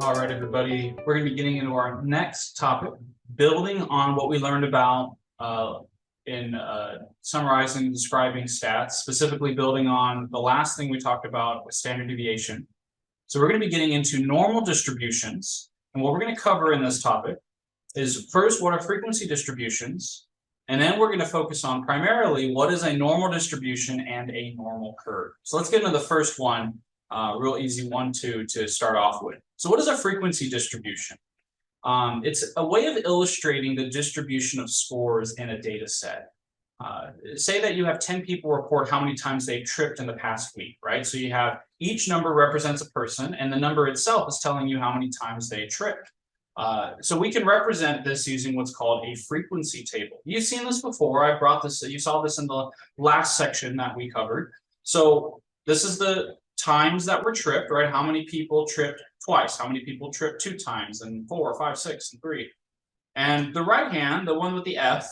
All right, everybody, we're going to be getting into our next topic, building on what we learned about in summarizing and describing stats, specifically building on the last thing we talked about with standard deviation. So we're going to be getting into normal distributions. And what we're going to cover in this topic is first, what are frequency distributions? And then we're going to focus on primarily what is a normal distribution and a normal curve. So let's get into the first one, real easy 1-2 to start off with. So what is a frequency distribution? It's a way of illustrating the distribution of scores in a data set. Say that you have 10 people report how many times they've tripped in the past week, right? So you have each number represents a person, and the number itself is telling you how many times they tripped. So we can represent this using what's called a frequency table. You've seen this before. I brought this, you saw this in the last section that we covered. So this is the times that were tripped, right? How many people tripped twice? How many people tripped 2 times, and 4, 5, 6, and 3? And the right hand, the one with the F,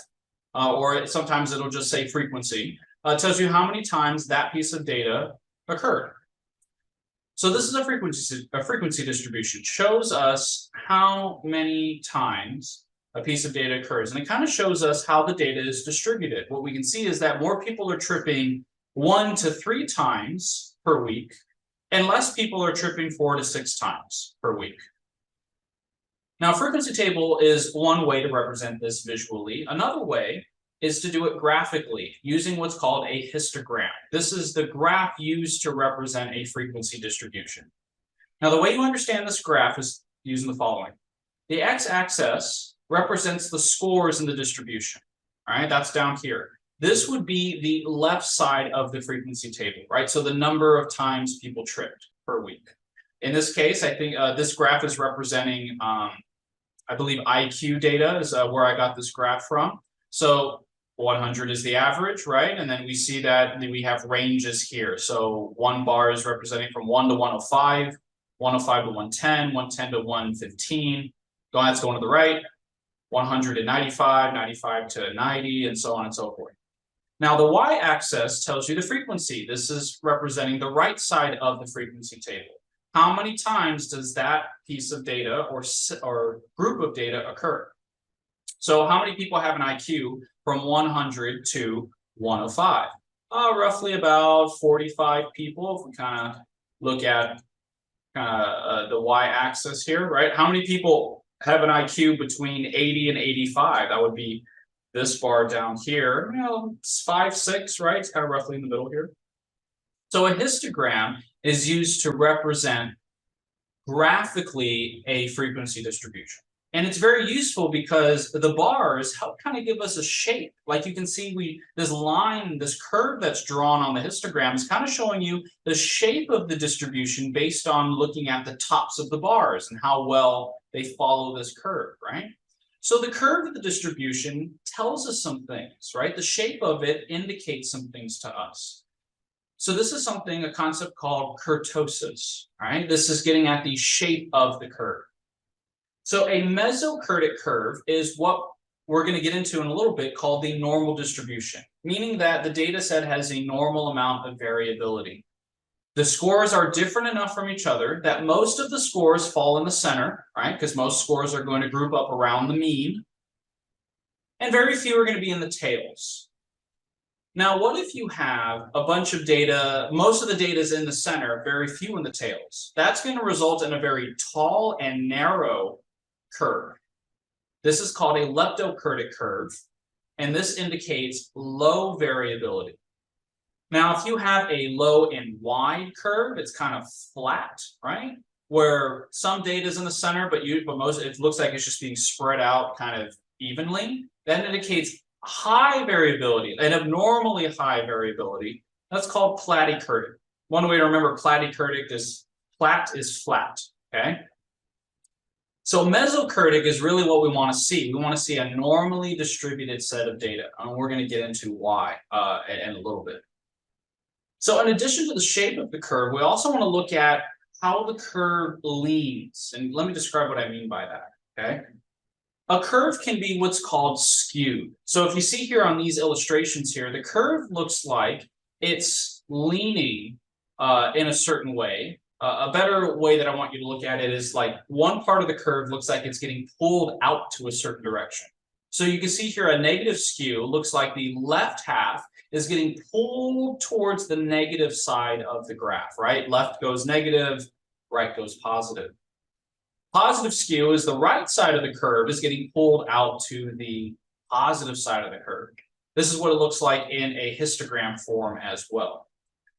or sometimes it'll just say frequency, tells you how many times that piece of data occurred. So this is a frequency distribution. Shows us how many times a piece of data occurs. And it kind of shows us how the data is distributed. What we can see is that more people are tripping 1 to 3 times per week, and less people are tripping 4 to 6 times per week. Now, a frequency table is one way to represent this visually. Another way is to do it graphically using what's called a histogram. This is the graph used to represent a frequency distribution. Now, the way you understand this graph is using the following. The x-axis represents the scores in the distribution. All right, that's down here. This would be the left side of the frequency table, right? So the number of times people tripped per week. In this case, I think this graph is representing, I believe IQ data is where I got this graph from. So 100 is the average, right? And then we see that we have ranges here. So 1 bar is representing from 1 to 105, 105 to 110, 110 to 115. That's going to the right, 100 to 95, 95 to 90, and so on and so forth. Now, the y-axis tells you the frequency. This is representing the right side of the frequency table. How many times does that piece of data or group of data occur? So how many people have an IQ from 100 to 105? Roughly about 45 people, if we kind of look at the y-axis here, right? How many people have an IQ between 80 and 85? That would be this bar down here, 5, 6, right? It's kind of roughly in the middle here. So a histogram is used to represent graphically a frequency distribution. And it's very useful because the bars help kind of give us a shape. Like you can see this line, this curve that's drawn on the histogram is kind of showing you the shape of the distribution based on looking at the tops of the bars and how well they follow this curve, right? So the curve of the distribution tells us some things, right? The shape of it indicates some things to us. So this is a concept called kurtosis, right? This is getting at the shape of the curve. So a mesocurtic curve is what we're going to get into in a little bit called the normal distribution, meaning that the data set has a normal amount of variability. The scores are different enough from each other that most of the scores fall in the center, right? Because most scores are going to group up around the mean. And very few are going to be in the tails. Now, what if you have a bunch of data, most of the data is in the center, very few in the tails? That's going to result in a very tall and narrow curve. This is called a leptocurtic curve, and this indicates low variability. Now, if you have a low and wide curve, it's kind of flat, right? Where some data is in the center, but most it looks like it's just being spread out kind of evenly. That indicates high variability, an abnormally high variability. That's called platycurtic. One way to remember platycurtic is flat is flat, okay? So mesocurtic is really what we want to see. We want to see a normally distributed set of data, and we're going to get into why in a little bit. So in addition to the shape of the curve, we also want to look at how the curve leans. And let me describe what I mean by that, okay? A curve can be what's called skewed. So if you see here on these illustrations here, the curve looks like it's leaning in a certain way, A better way that I want you to look at it is like one part of the curve looks like it's getting pulled out to a certain direction. So you can see here a negative skew looks like the left half is getting pulled towards the negative side of the graph, right? Left goes negative, right goes positive. Positive skew is the right side of the curve is getting pulled out to the positive side of the curve. This is what it looks like in a histogram form as well.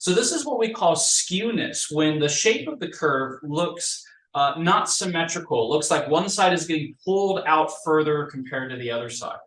So this is what we call skewness, when the shape of the curve looks not symmetrical. It looks like one side is getting pulled out further compared to the other side.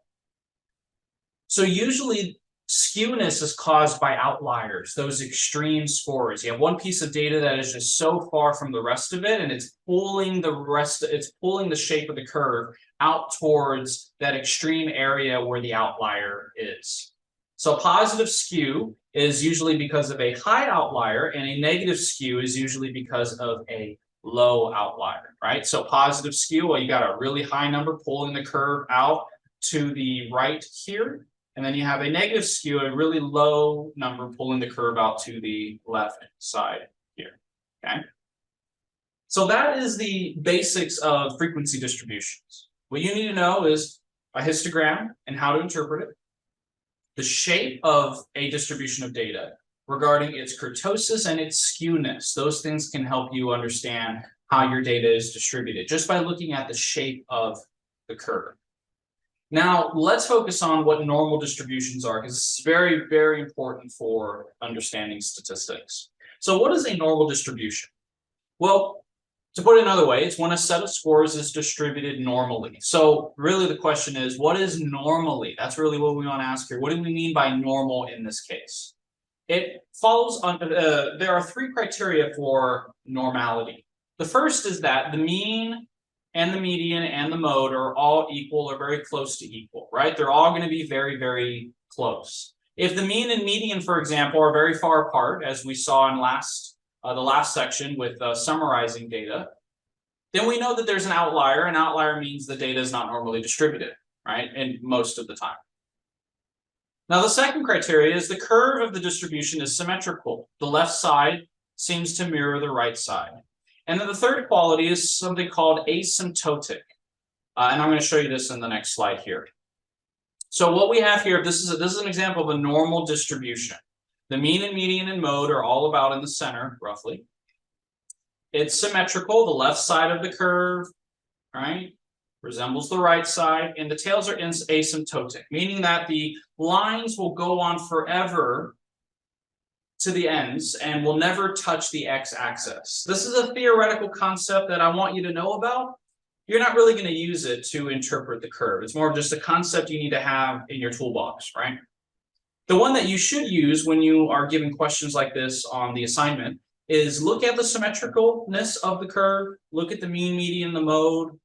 So usually skewness is caused by outliers, those extreme scores. You have one piece of data that is just so far from the rest of it, and it's pulling the shape of the curve out towards that extreme area where the outlier is. So positive skew is usually because of a high outlier, and a negative skew is usually because of a low outlier, right? So positive skew, well, you got a really high number pulling the curve out to the right here. And then you have a negative skew, a really low number pulling the curve out to the left side here, okay? So that is the basics of frequency distributions. What you need to know is a histogram and how to interpret it, the shape of a distribution of data regarding its kurtosis and its skewness. Those things can help you understand how your data is distributed just by looking at the shape of the curve. Now, let's focus on what normal distributions are, because it's very, very important for understanding statistics. So what is a normal distribution? Well, to put it another way, it's when a set of scores is distributed normally. So really the question is, what is normally? That's really what we want to ask here. What do we mean by normal in this case? It follows on, there are three criteria for normality. The first is that the mean and the median and the mode are all equal or very close to equal, right? They're all going to be very, very close. If the mean and median, for example, are very far apart, as we saw in the last section with summarizing data, then we know that there's an outlier. An outlier means the data is not normally distributed, right? And most of the time. Now, the second criteria is the curve of the distribution is symmetrical. The left side seems to mirror the right side. And then the third quality is something called asymptotic. And I'm going to show you this in the next slide here. So what we have here, this is an example of a normal distribution. The mean and median and mode are all about in the center, roughly. It's symmetrical. The left side of the curve, right, resembles the right side, and the tails are asymptotic, meaning that the lines will go on forever to the ends and will never touch the x-axis. This is a theoretical concept that I want you to know about. You're not really going to use it to interpret the curve. It's more of just a concept you need to have in your toolbox, right? The one that you should use when you are given questions like this on the assignment is look at the symmetricalness of the curve, look at the mean, median, the mode.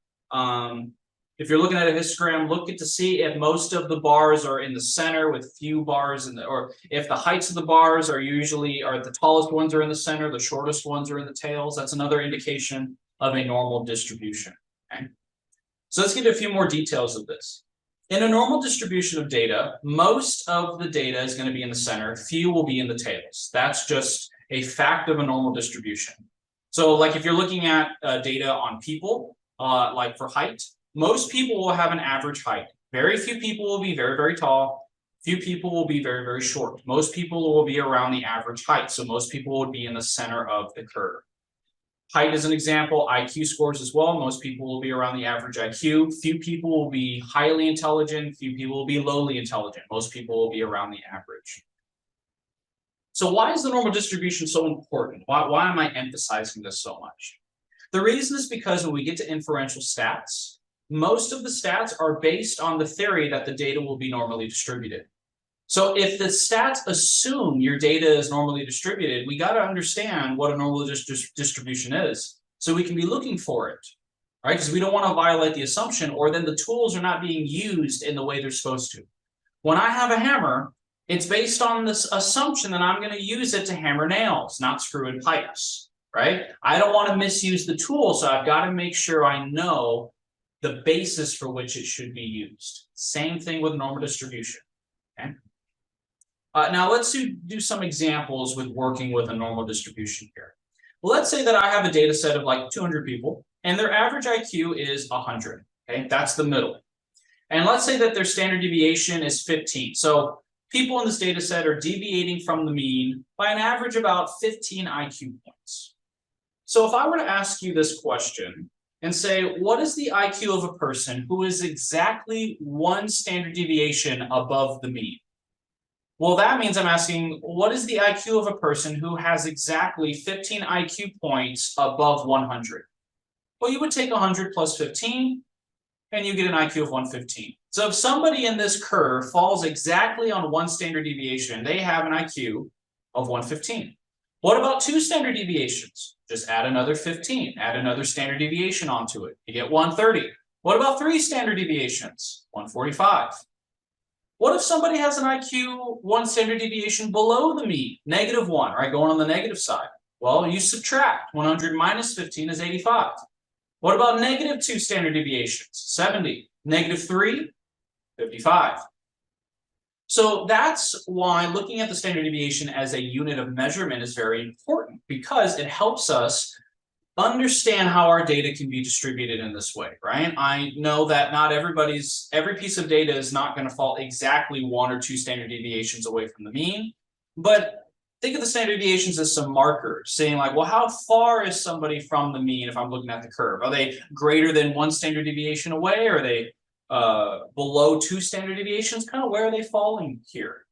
If you're looking at a histogram, look at to see if most of the bars are in the center with few bars or if the heights of the bars are the tallest ones are in the center, the shortest ones are in the tails. That's another indication of a normal distribution. Okay? So let's get a few more details of this. In a normal distribution of data, most of the data is going to be in the center, few will be in the tails. That's just a fact of a normal distribution. So like if you're looking at data on people, like for height, most people will have an average height. Very few people will be very, very tall. Few people will be very, very short. Most people will be around the average height. So most people would be in the center of the curve. Height is an example, IQ scores as well. Most people will be around the average IQ. Few people will be highly intelligent. Few people will be lowly intelligent. Most people will be around the average. So why is the normal distribution so important? Why am I emphasizing this so much? The reason is because when we get to inferential stats, most of the stats are based on the theory that the data will be normally distributed. So if the stats assume your data is normally distributed, we got to understand what a normal distribution is so we can be looking for it, right? Because we don't want to violate the assumption, or then the tools are not being used in the way they're supposed to. When I have a hammer, it's based on this assumption that I'm going to use it to hammer nails, not screw in pipes, right? I don't want to misuse the tool, so I've got to make sure I know the basis for which it should be used. Same thing with normal distribution, okay? Now let's do some examples with working with a normal distribution here. Let's say that I have a data set of like 200 people and their average IQ is 100. Okay, that's the middle. And let's say that their standard deviation is 15. So people in this data set are deviating from the mean by an average about 15 IQ points. So if I were to ask you this question and say, what is the IQ of a person who is exactly one standard deviation above the mean? Well, that means I'm asking, what is the IQ of a person who has exactly 15 IQ points above 100? Well, you would take 100 plus 15, and you get an IQ of 115. So if somebody in this curve falls exactly on one standard deviation, they have an IQ of 115. What about two standard deviations? Just add another 15, add another standard deviation onto it. You get 130. What about three standard deviations? 145. What if somebody has an IQ one standard deviation below the mean, -1, right, going on the negative side? Well, you subtract. 100 minus 15 is 85. What about -2 standard deviations? 70. -3, 55. So that's why looking at the standard deviation as a unit of measurement is very important, because it helps us understand how our data can be distributed in this way, right? I know that not every piece of data is not going to fall exactly 1 or 2 standard deviations away from the mean, but think of the standard deviations as some markers saying like, well, how far is somebody from the mean if I'm looking at the curve? Are they greater than 1 standard deviation away? Are they below 2 standard deviations? Kind of where are they falling here?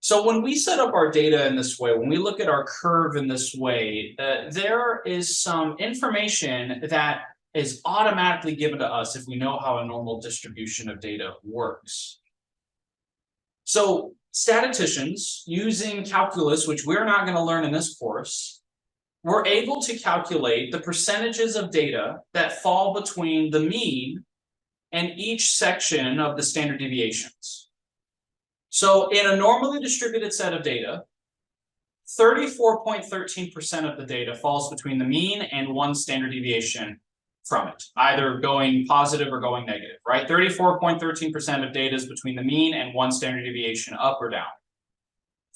So when we set up our data in this way, when we look at our curve in this way, there is some information that is automatically given to us if we know how a normal distribution of data works. So statisticians, using calculus, which we're not going to learn in this course, we're able to calculate the percentages of data that fall between the mean and each section of the standard deviations. So in a normally distributed set of data, 34.13% of the data falls between the mean and 1 standard deviation from it, either going positive or going negative, right? 34.13% of data is between the mean and 1 standard deviation up or down.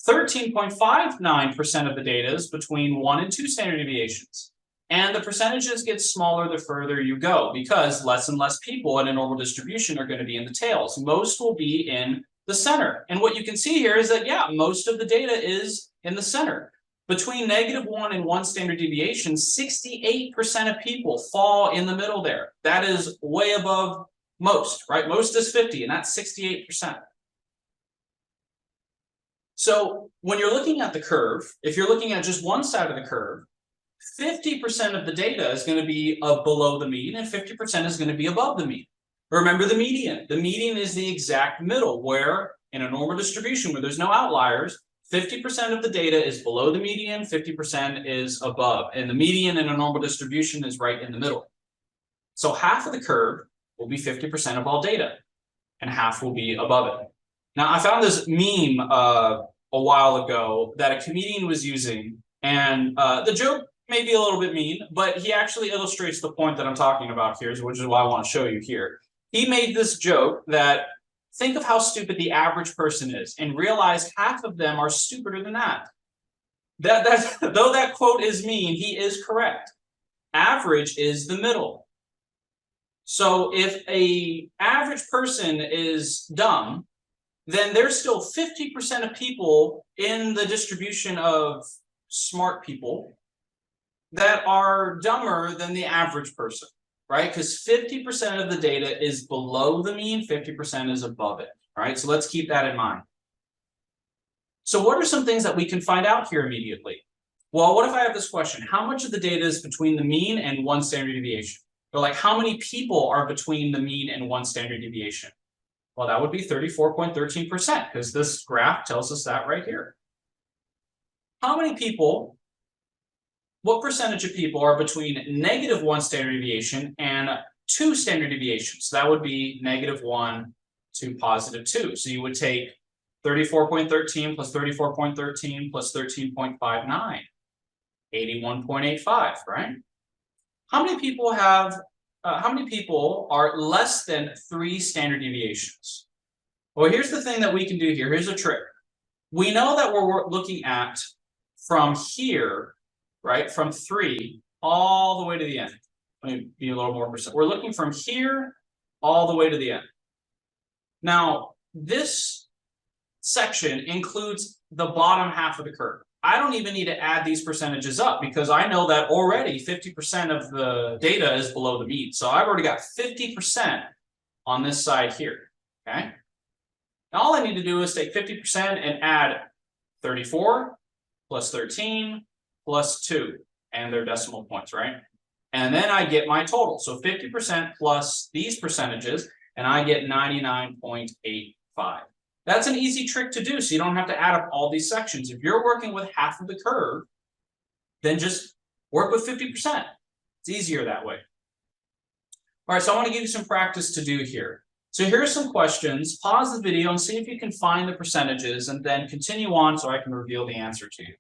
13.59% of the data is between 1 and 2 standard deviations. And the percentages get smaller the further you go, because less and less people in a normal distribution are going to be in the tails. Most will be in the center. And what you can see here is that, yeah, most of the data is in the center. Between -1 and 1 standard deviation, 68% of people fall in the middle there. That is way above most, right? Most is 50, and that's 68%. So when you're looking at the curve, if you're looking at just one side of the curve, 50% of the data is going to be below the mean, and 50% is going to be above the mean. Remember the median. The median is the exact middle, where in a normal distribution where there's no outliers, 50% of the data is below the median, 50% is above. And the median in a normal distribution is right in the middle. So half of the curve will be 50% of all data, and half will be above it. Now, I found this meme a while ago that a comedian was using, and the joke may be a little bit mean, but he actually illustrates the point that I'm talking about here, which is why I want to show you here. He made this joke that think of how stupid the average person is and realize half of them are stupider than that. Though that quote is mean, he is correct. Average is the middle. So if an average person is dumb, then there's still 50% of people in the distribution of smart people that are dumber than the average person, right? Because 50% of the data is below the mean, 50% is above it, right? So let's keep that in mind. So what are some things that we can find out here immediately? Well, what if I have this question? How much of the data is between the mean and 1 standard deviation? Or like, how many people are between the mean and 1 standard deviation? Well, that would be 34.13%, because this graph tells us that right here. How many people, what percentage of people are between -1 standard deviation and 2 standard deviations? So that would be -1 to +2. So you would take 34.13 plus 34.13 plus 13.59, 81.85, right? How many people have how many people are less than 3 standard deviations? Well, here's the thing that we can do here. Here's a trick. We know that we're looking at from here right, from 3 all the way to the end. Let me be a little more precise. We're looking from here all the way to the end. Now, this section includes the bottom half of the curve. I don't even need to add these percentages up because I know that already 50% of the data is below the mean. So I've already got 50% on this side here, okay? Now all I need to do is take 50% and add 34 plus 13 plus 2 and their decimal points, right? And then I get my total. So 50% plus these percentages, and I get 99.85. That's an easy trick to do, so you don't have to add up all these sections. If you're working with half of the curve, then just work with 50%. It's easier that way. All right, so I want to give you some practice to do here. So here are some questions. Pause the video and see if you can find the percentages, and then continue on so I can reveal the answer to you.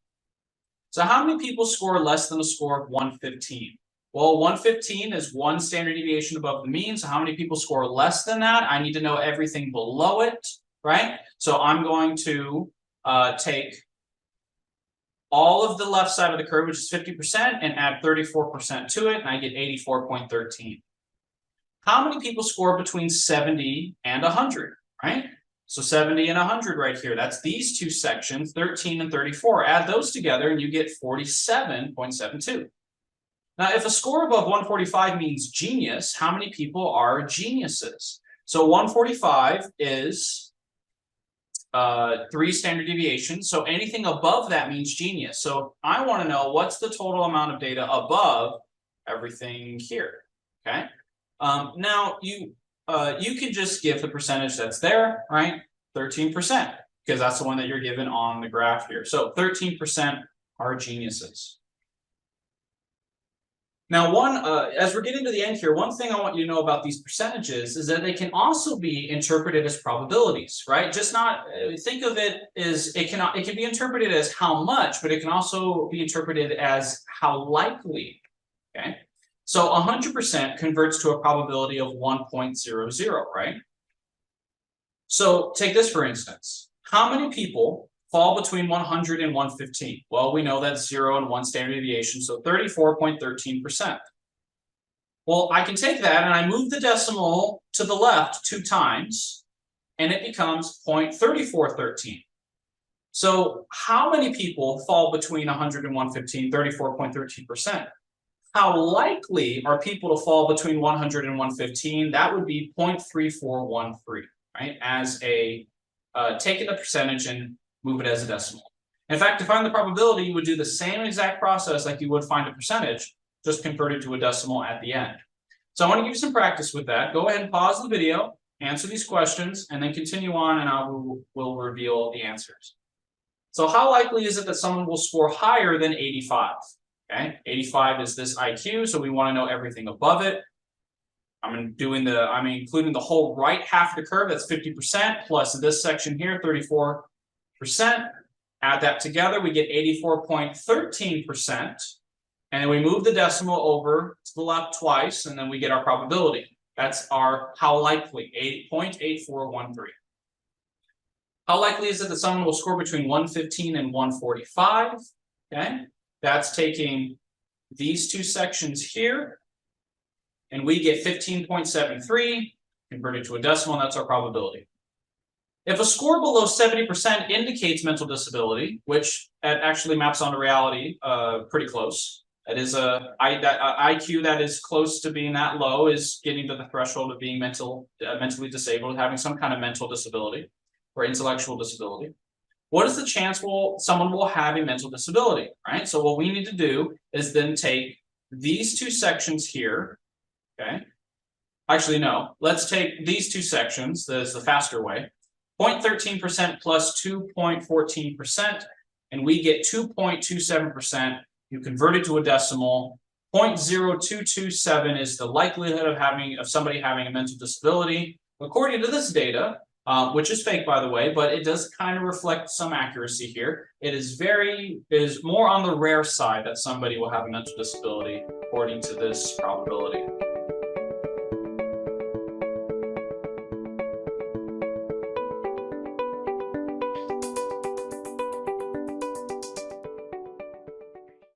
So how many people score less than a score of 115? Well, 115 is 1 standard deviation above the mean. So how many people score less than that? I need to know everything below it, right? So I'm going to take all of the left side of the curve, which is 50%, and add 34% to it, and I get 84.13. How many people score between 70 and 100, right? So 70 and 100 right here. That's these two sections, 13 and 34. Add those together, and you get 47.72. Now, if a score above 145 means genius, how many people are geniuses? So 145 is 3 standard deviations. So anything above that means genius. So I want to know what's the total amount of data above everything here. Okay. Now you can just give the percentage that's there, right? 13%, because that's the one that you're given on the graph here. So 13% are geniuses. Now, as we're getting to the end here, one thing I want you to know about these percentages is that they can also be interpreted as probabilities, right? Just not think of it as it can be interpreted as how much, but it can also be interpreted as how likely. Okay, so 100% converts to a probability of 1.00, right? So take this for instance. How many people fall between 100 and 115? Well, we know that's 0 and 1 standard deviation, so 34.13%. Well, I can take that and I move the decimal to the left 2 times, and it becomes 0.3413. So how many people fall between 100 and 115, 34.13%? How likely are people to fall between 100 and 115? That would be 0.3413, right? As a, taking the percentage and move it as a decimal. In fact, to find the probability, you would do the same exact process like you would find a percentage, just converted to a decimal at the end. So I want to give you some practice with that. Go ahead and pause the video, answer these questions, and then continue on, and I will reveal the answers. So how likely is it that someone will score higher than 85? Okay, 85 is this IQ, so we want to know everything above it. I'm including the whole right half of the curve, that's 50%, plus this section here, 34%. Add that together, we get 84.13%. And then we move the decimal over to the left twice, and then we get our probability. That's our how likely, 8.8413. How likely is it that someone will score between 115 and 145? Okay, that's taking these two sections here, and we get 15.73, converted to a decimal, and that's our probability. If a score below 70% indicates mental disability, which actually maps onto reality pretty close. That is IQ that is close to being that low is getting to the threshold of being mentally disabled, having some kind of mental disability or intellectual disability. What is the chance someone will have a mental disability, right? So what we need to do is then take these two sections here, okay? Actually, no, let's take these two sections, that's the faster way. 0.13% plus 2.14%, and we get 2.27%. You convert it to a decimal. 0.0227 is the likelihood of somebody having a mental disability. According to this data, which is fake, by the way, but it does kind of reflect some accuracy here. It is more on the rare side that somebody will have a mental disability according to this probability.